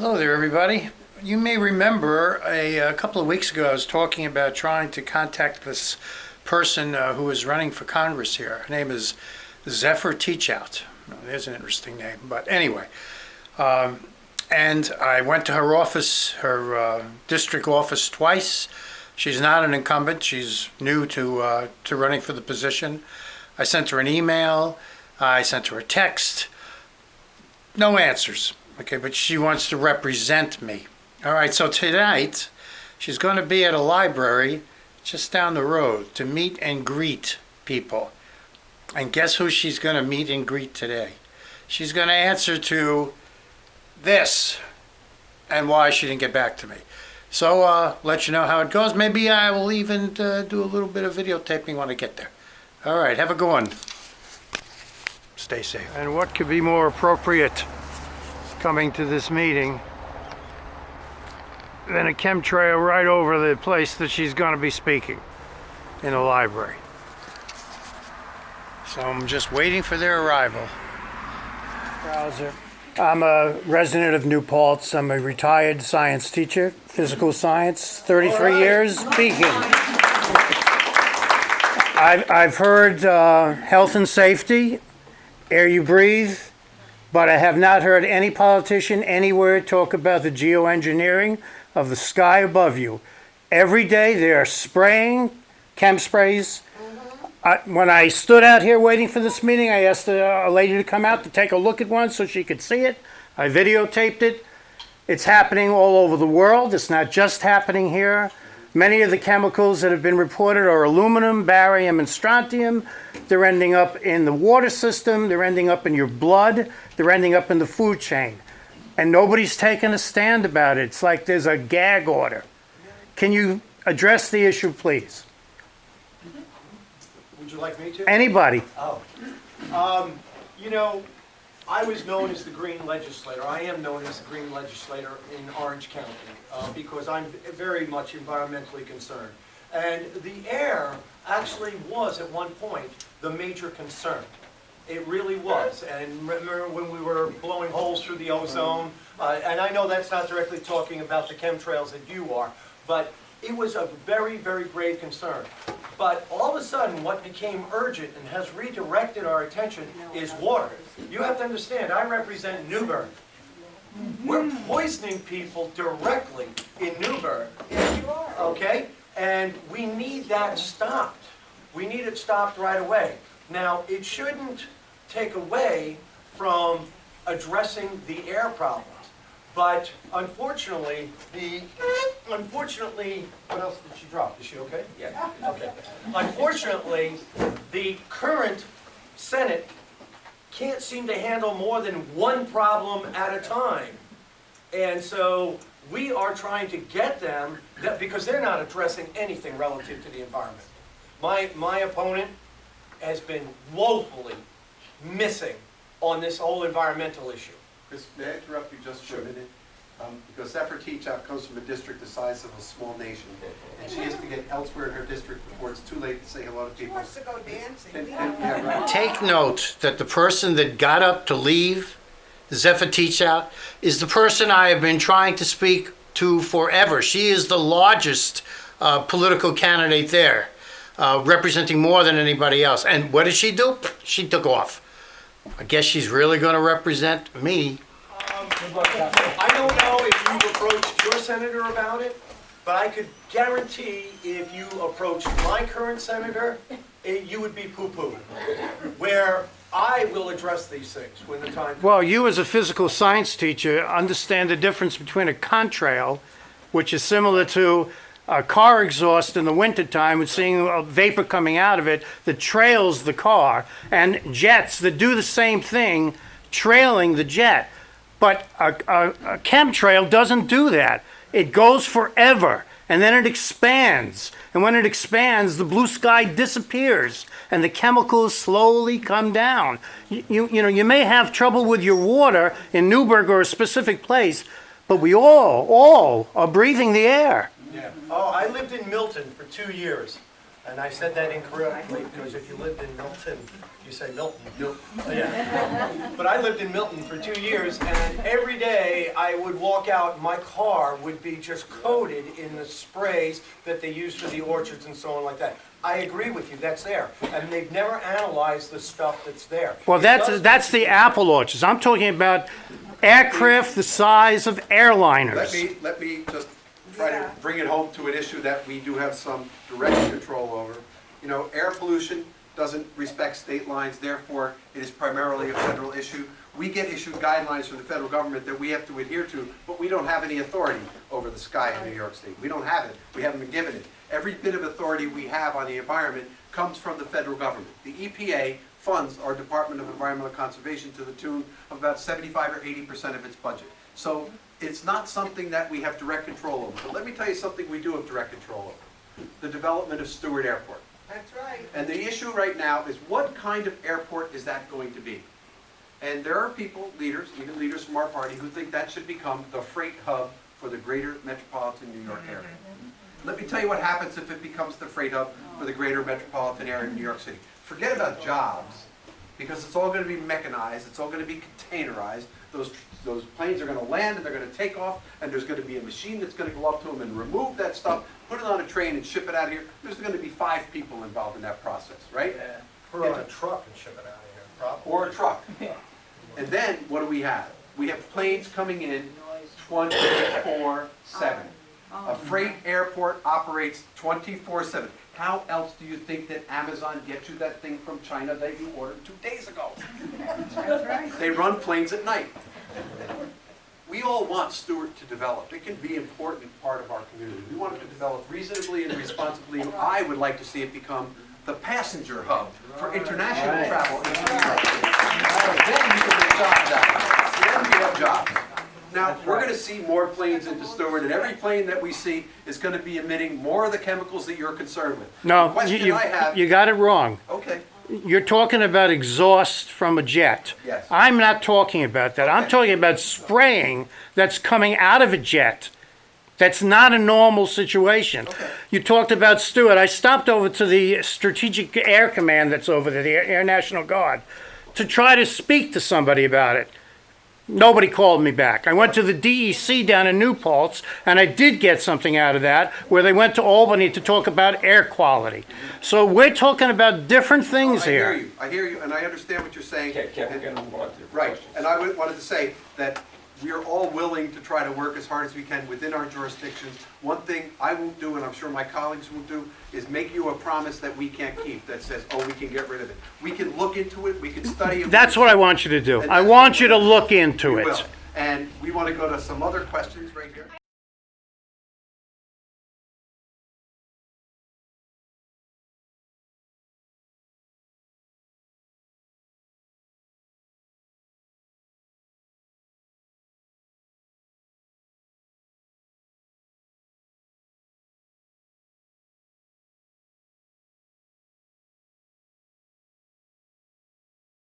Hello there, everybody. You may remember a couple of weeks ago I was talking about trying to contact this person who is running for Congress here. Her name is Zephyr Teachout. There's an interesting name, but anyway. And I went to her office, her district office twice. She's not an incumbent. She's new to running for the position. I sent her an email. I sent her a text. No answers. Okay, but she wants to represent me. All right, so tonight she's going to be at a library just down the road to meet and greet people. And guess who she's going to meet and greet today? She's going to answer to this and why she didn't get back to me. So let you know how it goes. Maybe I will even do a little bit of videotaping when I get there. All right, have a good one. Stay safe. And what could be more appropriate coming to this meeting than a chemtrail right over the place that she's going to be speaking in the library. So I'm just waiting for their arrival. Browser. I'm a resident of New Paltz. I'm a retired science teacher, physical science, 33 years speaking. I've heard health and safety, air you breathe, but I have not heard any politician anywhere talk about the geoengineering of the sky above you. Every day they are spraying chem sprays. When I stood out here waiting for this meeting, I asked a lady to come out to take a look at one so she could see it. I videotaped it. It's happening all over the world. It's not just happening here. Many of the chemicals that have been reported are aluminum, barium, and strontium. They're ending up in the water system. They're ending up in your blood. They're ending up in the food chain. And nobody's taking a stand about it. It's like there's a gag order. Can you address the issue, please? Would you like me to? Anybody. Oh. You know, I was known as the Green Legislator. I am known as the Green Legislator in Orange County because I'm very much environmentally concerned. And the air actually was, at one point, the major concern. It really was. And remember when we were blowing holes through the ozone? And I know that's not directly talking about the chemtrails that you are, but it was a very, very grave concern. But all of a sudden, what became urgent and has redirected our attention is water. You have to understand, I represent Newburgh. We're poisoning people directly in Newburgh, okay? And we need that stopped. We need it stopped right away. Now, it shouldn't take away from addressing the air problems. But unfortunately, what else did she drop? Is she okay? Yeah. Okay. Unfortunately, the current Senate can't seem to handle more than one problem at a time. And so we are trying to get them, because they're not addressing anything relative to the environment. My opponent has been woefully missing on this whole environmental issue. Chris, may I interrupt you just for a minute? Because Zephyr Teachout comes from a district the size of a small nation, and she has to get elsewhere in her district before it's too late to say hello to people. She wants to go dancing. Yeah, right. Take note that the person that got up to leave, Zephyr Teachout, is the person I have been trying to speak to forever. She is the largest political candidate there, representing more than anybody else. And what did she do? She took off. I guess she's really going to represent me. I don't know if you've approached your senator about it, but I could guarantee if you approached my current senator, you would be poo-poo. Where I will address these things when the time comes. Well, you as a physical science teacher understand the difference between a contrail, which is similar to a car exhaust in the wintertime with seeing a vapor coming out of it that trails the car, and jets that do the same thing, trailing the jet. But a chemtrail doesn't do that. It goes forever, and then it expands. And when it expands, the blue sky disappears, and the chemicals slowly come down. You may have trouble with your water in Newburgh or a specific place, but we all are breathing the air. Yeah. Oh, I lived in Milton for 2 years. And I said that incorrectly, because if you lived in Milton, you say Milton. Yeah. But I lived in Milton for 2 years, and every day I would walk out, and my car would be just coated in the sprays that they use for the orchards and so on like that. I agree with you, that's there, and they've never analyzed the stuff that's there. Well, It does- that's the apple orchards. I'm talking about aircraft the size of airliners. Let me just try to bring it home to an issue that we do have some direct control over. You know, air pollution doesn't respect state lines, therefore it is primarily a federal issue. We get issued guidelines from the federal government that we have to adhere to, but we don't have any authority over the sky in New York State. We don't have it. We haven't been given it. Every bit of authority we have on the environment comes from the federal government. The EPA funds our Department of Environmental Conservation to the tune of about 75 or 80% of its budget. So it's not something that we have direct control over. But let me tell you something we do have direct control over. The development of Stewart Airport. That's right. And the issue right now is what kind of airport is that going to be? And there are people, leaders, even leaders from our party, who think that should become the freight hub for the greater metropolitan New York area. Let me tell you what happens if it becomes the freight hub for the greater metropolitan area of New York City. Forget about jobs, because it's all going to be mechanized, it's all going to be containerized. Those planes are going to land and they're going to take off, and there's going to be a machine that's going to go up to them and remove that stuff, put it on a train and ship it out of here. There's going to be 5 people involved in that process, right? Put it on a truck and ship it out of here, probably. Or a truck. And then, what do we have? We have planes coming in 24/7. A freight airport operates 24/7. How else do you think that Amazon gets you that thing from China that you ordered 2 days ago? That's right. They run planes at night. We all want Stewart to develop. It can be an important part of our community. We want it to develop reasonably and responsibly. I would like to see it become the passenger hub for international travel into New York. Then you can get jobs out of it. Then we have jobs. Now, we're going to see more planes into Stewart, and every plane that we see is going to be emitting more of the chemicals that you're concerned with. The No, question I have, you got it wrong. okay, You're talking about exhaust from a jet. Yes. I'm not talking about that. I'm Okay. talking about spraying that's coming out of a jet. That's not a normal situation. Okay. You talked about Stewart. I stopped over to the Strategic Air Command that's over there, the Air National Guard, to try to speak to somebody about it. Nobody called me back. I went to the DEC down in New Paltz, and I did get something out of that, where they went to Albany to talk about air quality. So we're talking about different things here. I hear you, and I understand what you're saying. We're going to move on to the Right, questions. and I wanted to say that we are all willing to try to work as hard as we can within our jurisdictions. One thing I won't do, and I'm sure my colleagues won't do, is make you a promise that we can't keep, that says, oh, we can get rid of it. We can look into it, we can study it. That's what I want you to do. I want you to look into We will. it. And we want to go to some other questions right here.